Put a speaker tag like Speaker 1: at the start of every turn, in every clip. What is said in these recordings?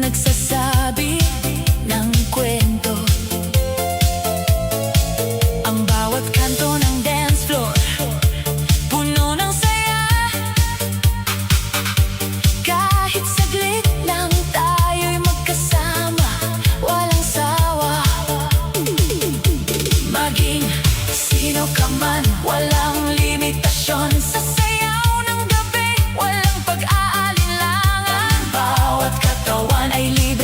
Speaker 1: nagsasabi ng kwento. Ang bawat kanto ng dance floor puno ng saya. Kahit saglit lang tayo'y magkasama, walang sawa. Maging sino ka man, walang limitasyon. Sa sayaw ng gabi, walang pag-aalinlangan. Bawat katawan ay libre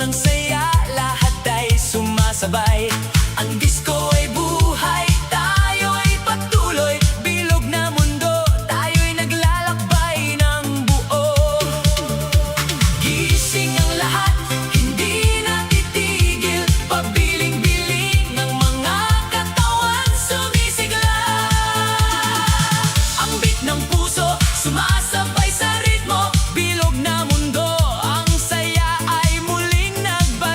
Speaker 1: ng saya, lahat ay sumasabay. Ang disco ay buhay, tayo ay patuloy. Bilog na mundo, tayo'y naglalakbay ng buo. Gising ang lahat, hindi na titigil. Pabiling-biling ng mga katawan sumisigla. Ang beat ng puso, sumasabay sa ritmo. Bilog na mundo, ang saya ay muling nagbalik.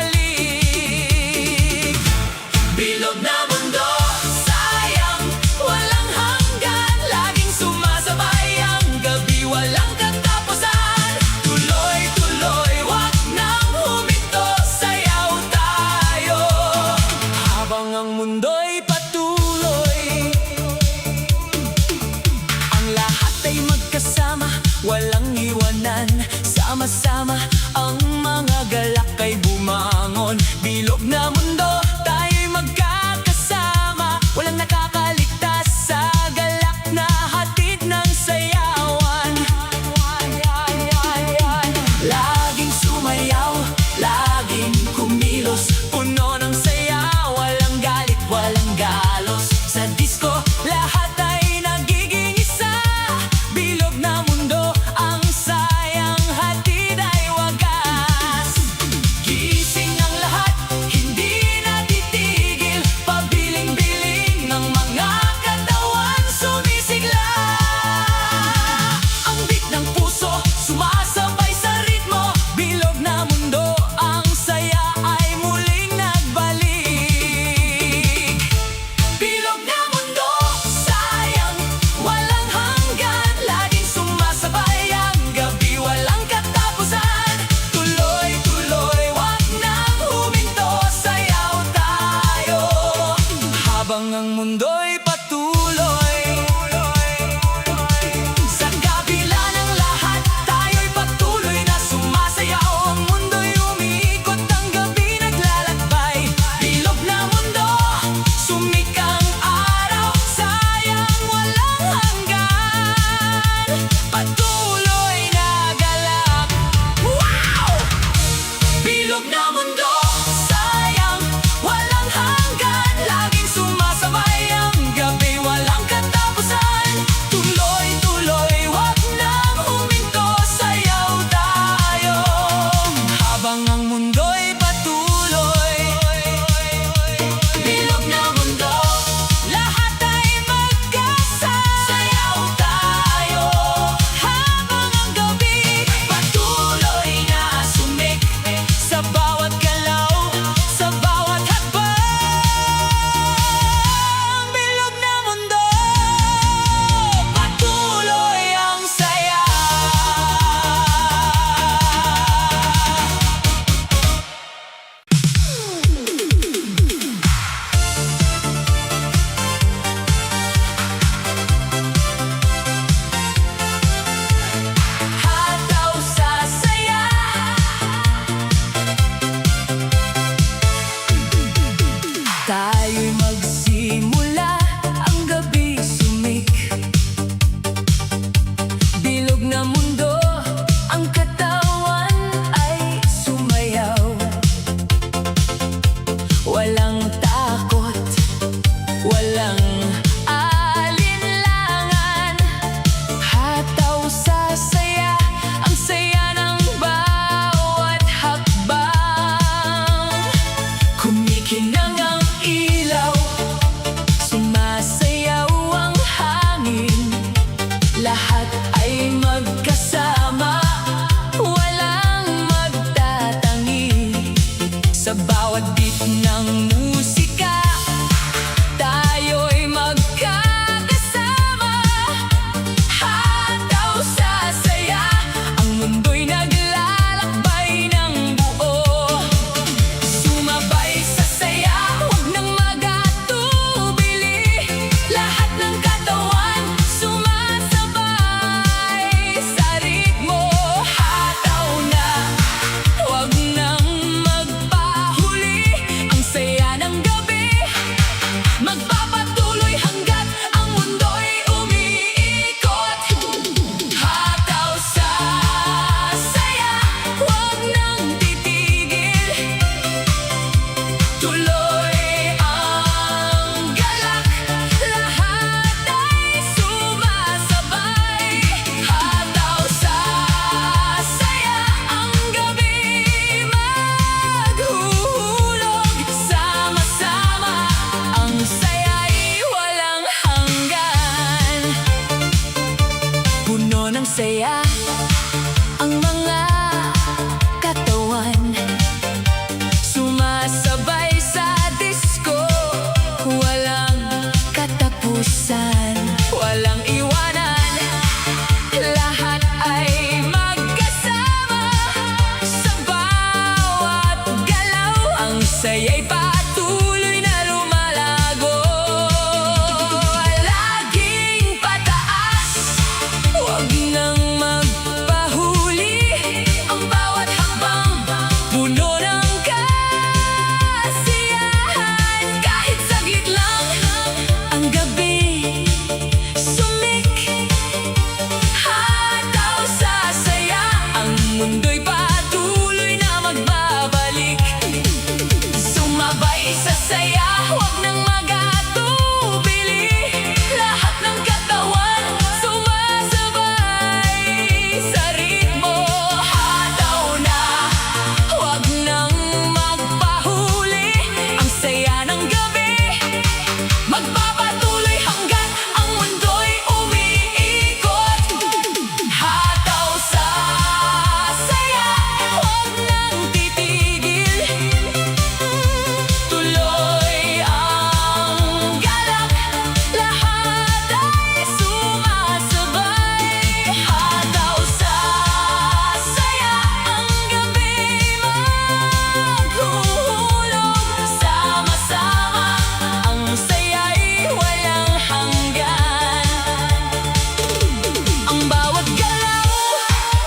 Speaker 1: saya'y patuloy na lumalago. Laging pataas, huwag nang magpahuli. Ang bawat hakbang, puno ng kasiyahan. Kahit saglit lang, ang gabi sumik, hataw sa saya. Ang mundo'y patuloy na magbabalik. Sumabay sa saya, huwag nang magatubili. Lahat ng katawan sumasabay sa ritmo. Hataw na, huwag nang magpahuli. Ang saya ng gabi magpapatuloy hanggat ang mundo'y umiikot. Hataw sa saya, huwag nang titigil. Tuloy ang galak, lahat ay sumasabay. Hataw sa saya, ang gabi maghuhulog. Sama-sama, ang saya'y walang hanggan. Ang bawat galaw,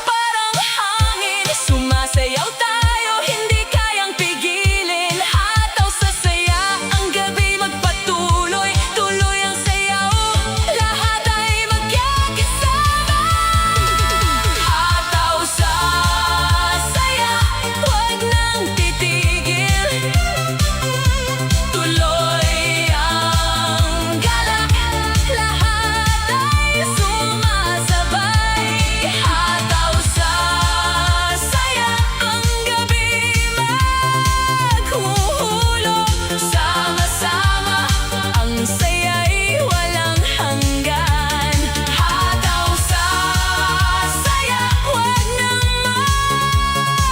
Speaker 1: parang hangin. Sumasayaw tayo, hindi kayang pigilin. Hataw sa saya, ang gabi magpatuloy. Tuloy ang sayaw, lahat ay magkakasama. Hataw sa saya, huwag nang titigil. Tuloy ang galak, lahat ay sumasabay. Hataw sa saya, ang gabi maghuhulog. Sama-sama, ang saya'y walang hanggan. Hataw sa saya, huwag nang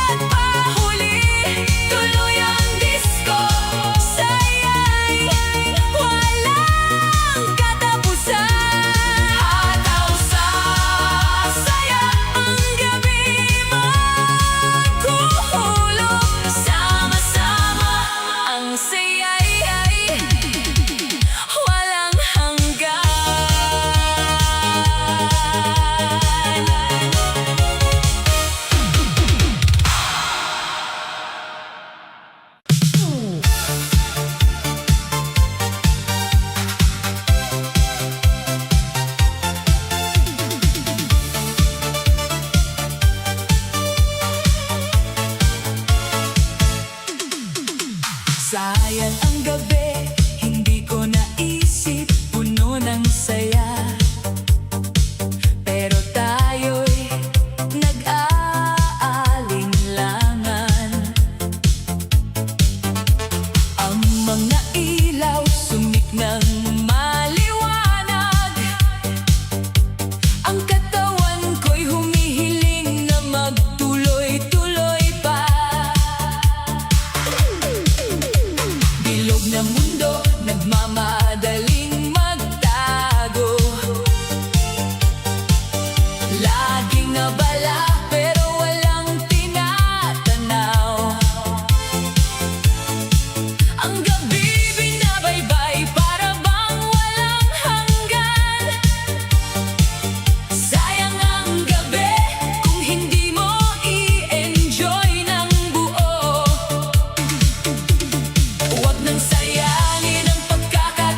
Speaker 1: magpahuli. Tuloy ang disco, saya'y walang katapusan. Hataw sa saya, ang gabi maghuhulog. Sama-sama, ang saya'y walang hanggan. Sayang ang gabi, hindi ko naisip, puno ng saya. Pero tayo'y nag-aalinlangan. Ang mga ilaw sumik ng maliwanag. Ang katawan ko'y humihiling na magtuloy-tuloy pa. Bilog na mundo, nagmamadaling magtago. Laging abala, pero walang tinatanaw. Ang gabi binabaybay, para bang walang hanggan. Sayang ang gabi, kung hindi mo i-enjoy ng buo. Huwag nang sayangin ang pagkakataon.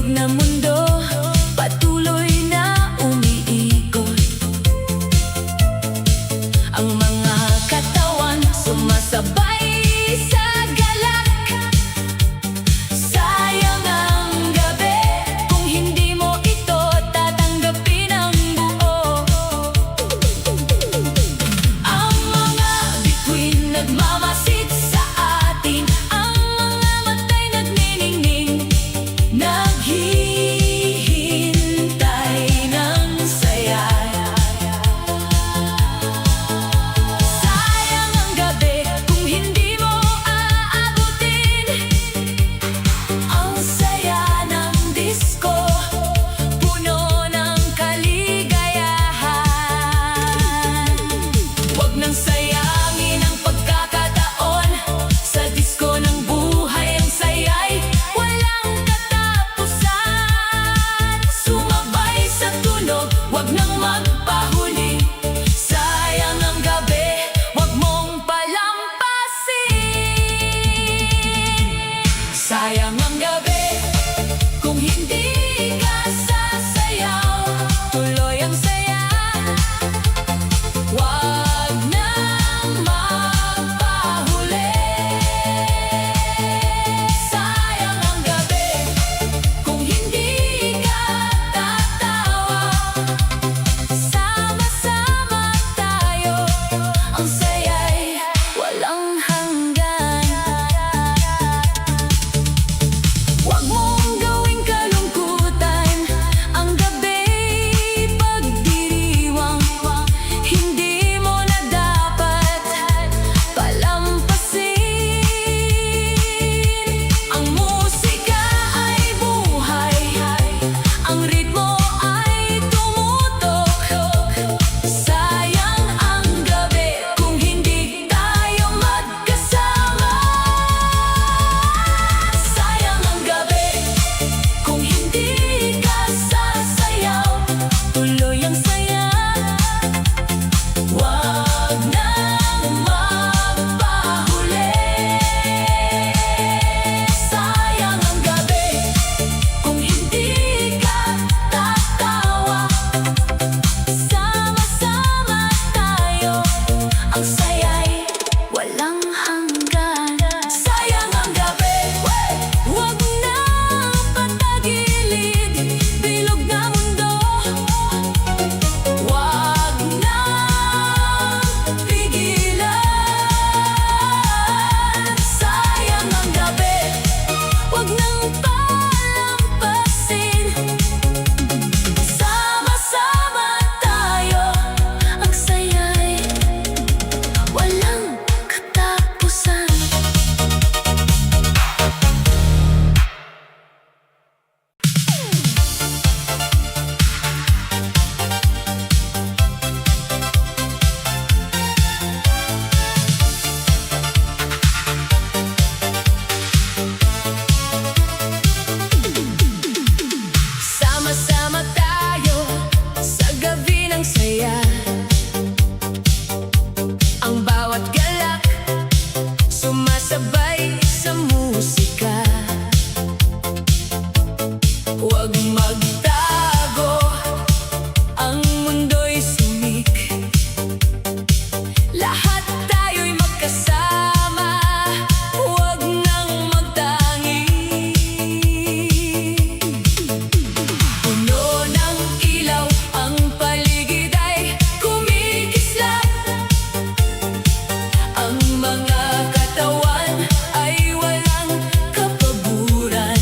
Speaker 1: bilog na mundo, patuloy na umiikot. Ang mga katawan sumasabay sa galak. Sayang ang gabi kung hindi mo ito tatanggapin ang buo. Ang mga bituin nagmamasid sa atin, ang mga matay nagniningning, naghihintay ng saya. Sayang ang gabi kung hindi mo aabutin ang saya ng disco, puno ng kaligayahan. Huwag nang sayangin ang pagkakataon, sa disco ng buhay ang saya'y walang katapusan. Sumabay sa tunog, huwag nang magpahuli. Sayang ang gabi, huwag mong palampasin. Sayang ang gabi kung hindi ka sasayaw, tuloy ang saya. Huwag nang magpahuli. Sayang ang gabi kung hindi ka tatawa. Sama-sama tayo, ang saya'y walang hanggan. Huwag mong gawing kalungkutan ang gabi'y pagdiriwang. Hindi mo na dapat palampasin. Ang musika ay buhay, ang ritmo ay tumutok. Sayang ang gabi kung hindi tayo magkasama. Sayang ang gabi kung hindi ka sasayaw, tuloy ang saya. Huwag nang magpahuli. Sayang ang gabi kung hindi ka tatawa. Sama-sama tayo, ang saya'y walang hanggan. Sayang ang gabi, huwag na patagilid, bilog na mundo. Huwag na pigilan. Sayang ang gabi, huwag nang palampasin. Sama-sama tayo, ang saya'y walang katapusan. Sama-sama tayo sa gabi ng saya. Ang bawat galak sumasabay sa musika. Huwag magtago, ang mundo'y sumik. Lahat tayo'y magkasama, huwag nang magtangi. Puno ng ilaw, ang paligid ay kumikislap. Ang mga katawan ay walang kapaguran.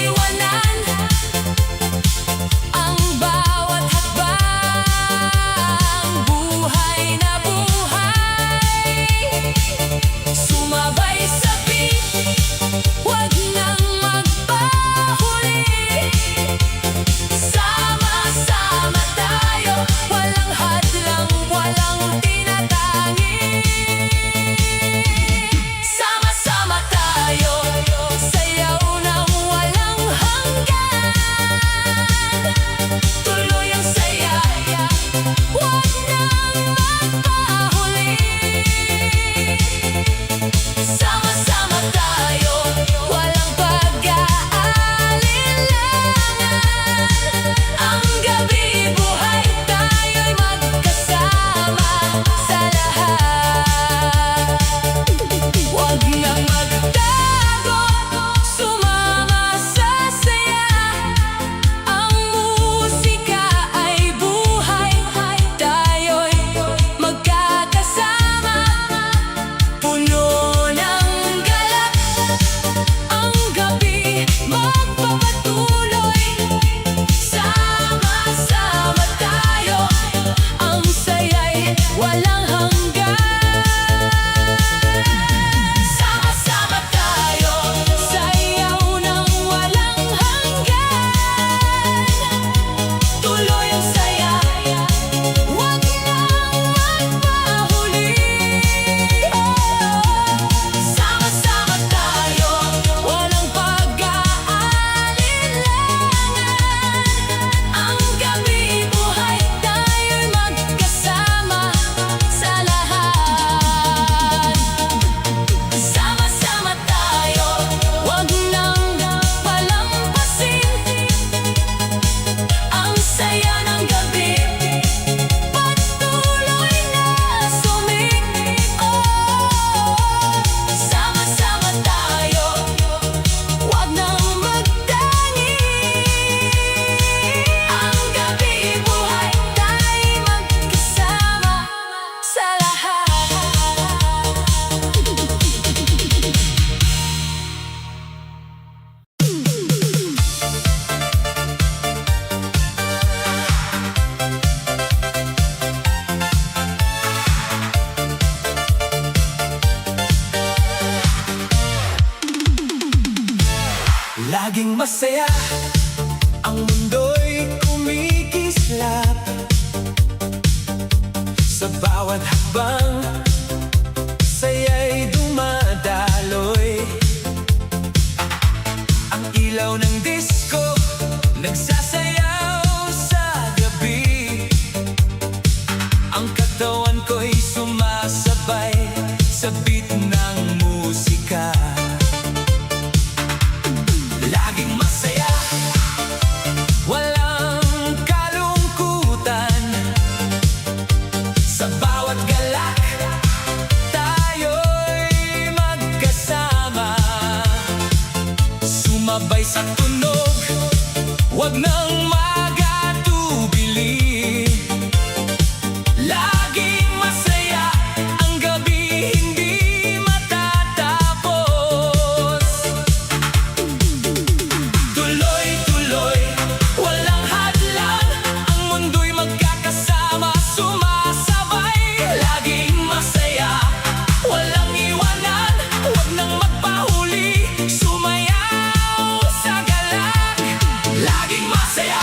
Speaker 1: iwanan ang bawat hakbang. Buhay na buhay, sumabay sa beat, wag nang magpahuli. Sama-sama tayo, walang hadlang, walang tinatangi. Sama-sama tayo, sayaw ng walang hanggan. Tuloy ang saya, wag nang magpahuli. Sama-sama tayo, walang pag-aalinlangan. Ang gabi buhay, tayo'y magkasama sa lahat. Wag nang magtago, sumama sa saya. Ang musika ay buhay, tayo'y magkakasama. Puno ng galak, ang gabi magpapatuloy. Sama-sama tayo, ang saya'y walang hanggan. Sama-sama tayo, sayaw ng walang hanggan. Tuloy ang saya, wag nang magpahuli. Sama-sama tayo, walang pag-aalinlangan. Ang gabi buhay, tayo'y magkasama sa lahat. Sama-sama tayo, wag nang palampasin ang saya ng gabi. Patuloy na sumiko. Sama-sama tayo, wag nang magtangi. Ang gabi buhay, tayo'y magkasama sa lahat. Laging masaya, ang mundo'y kumikislap. Sa bawat hakbang, saya'y dumadaloy. Ang ilaw ng disco, nagsasayaw sa gabi. Ang katawan ko'y sumasabay sa beat ng musika. Laging masaya, walang kalungkutan. Sa bawat galak, tayo'y magkasama. Sumabay sa tunog, wag nang magatubili. Laging masaya, ang gabi hindi matatapos. Tuloy-tuloy, walang hadlang, ang mundo'y magkakasama, sumasabay. Laging masaya, walang iwanan, wag nang magpahuli. Sumayaw sa galak, laging masaya.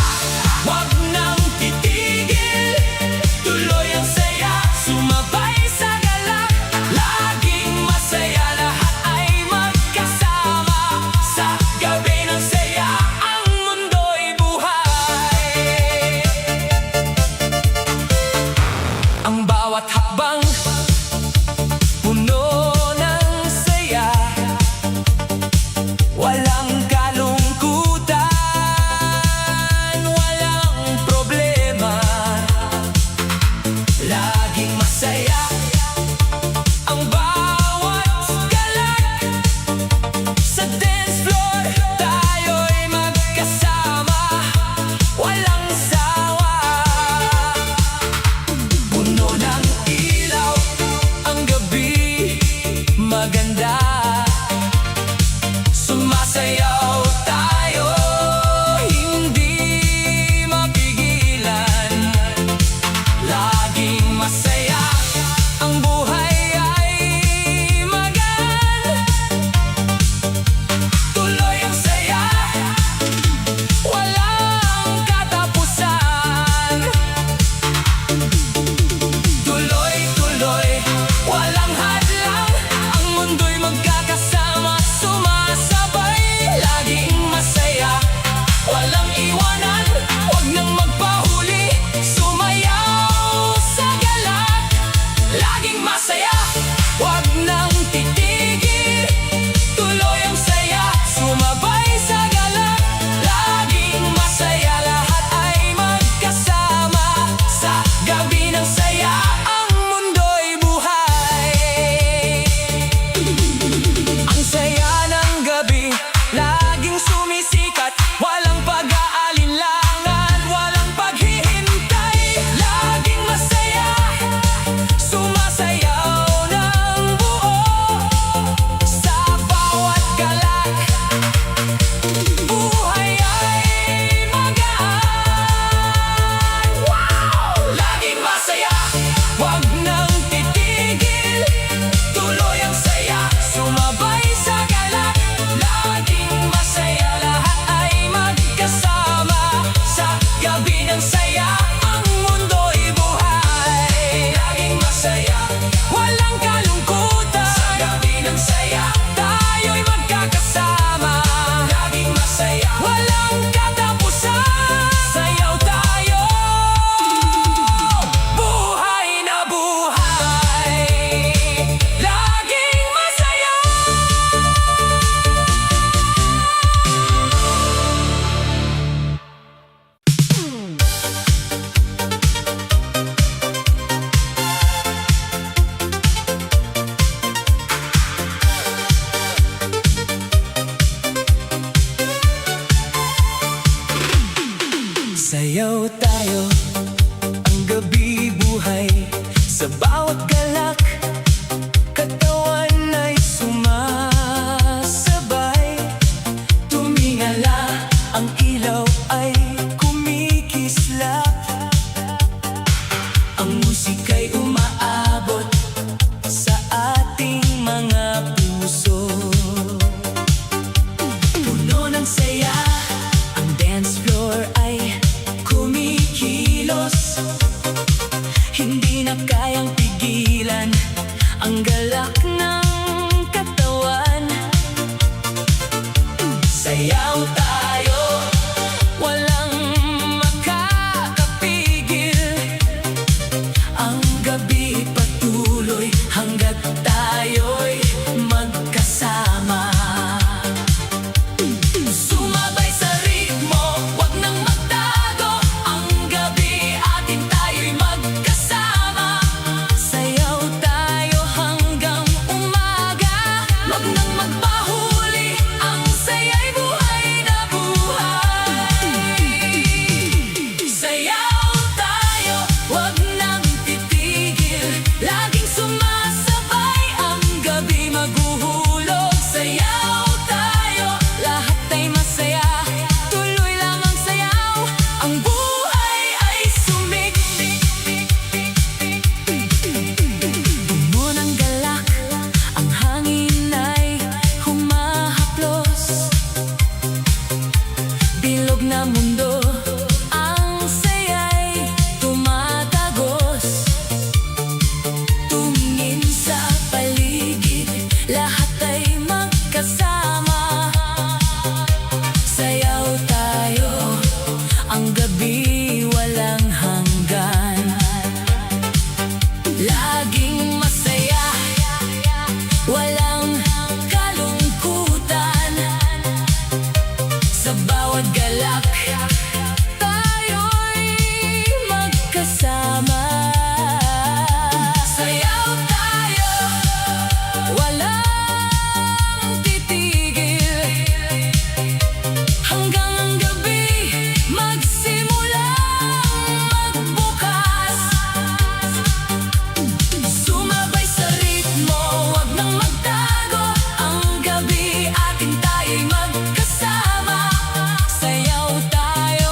Speaker 1: Sayaw tayo, ang gabi buhay. Sa bawat galak, katawan ay sumasabay. Tumingala, ang ilaw ay kumikislap. Ang musika'y umaabot sa ating mga puso. Puno ng saya, ang dance floor ay kumikilos. Hindi na kayang pigilan ang galak ng katawan. Sayaw tayo, walang makakapigil. Ang gabi patuloy hanggat tayo'y magkasama. Sumabay sa ritmo, wag nang magtago. Ang gabi atin tayo'y magkasama. Sayaw tayo hanggang umaga. Wag nang magpahuli, ang saya'y buhay na buhay. Sayaw tayo, wag nang titigil. Laging sumasabay, ang gabi maghuhulog. Sayaw tayo, lahat ay masaya. Tuloy lang ang sayaw, ang buhay ay sumiksik. Puno ng galak, ang hangin ay humahaplos. Bilog na mundo, ang saya'y tumatagos. Tumingin sa paligid, lahat ay magkasama. Sayaw tayo, ang gabi walang hanggan. Laging masaya, walang kalungkutan. Sa bawat galak, tayo'y magkasama. Sayaw tayo, walang titigil. Hanggang ang gabi magsimulang magbukas. Sumabay sa ritmo, wag nang magtago. Ang gabi atin tayo'y magkasama. Sayaw tayo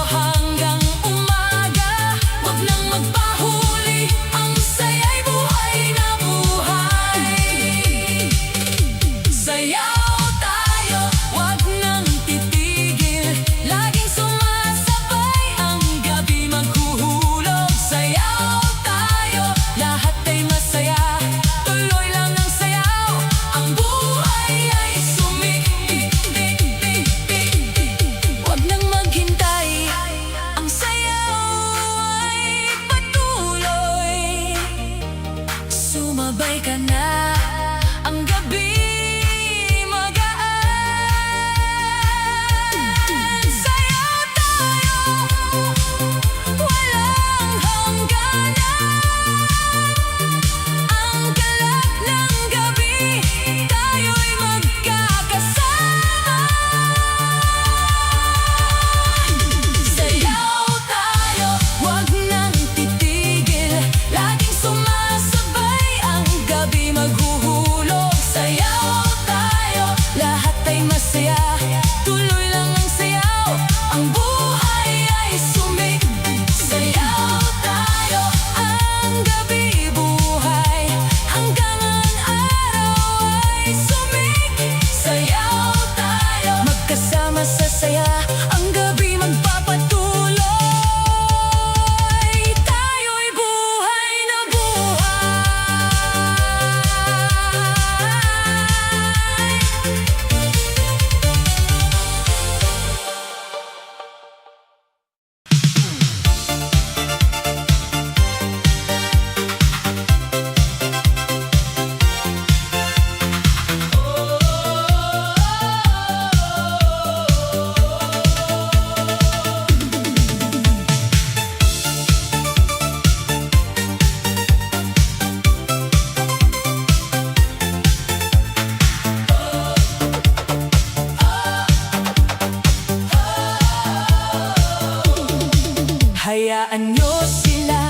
Speaker 1: Hayaan nyo sila,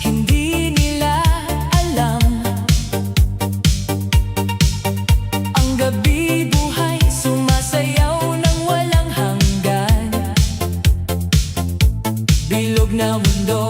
Speaker 1: hindi nila alam. Ang gabi buhay, sumasayaw ng walang hanggan. Bilog na mundo,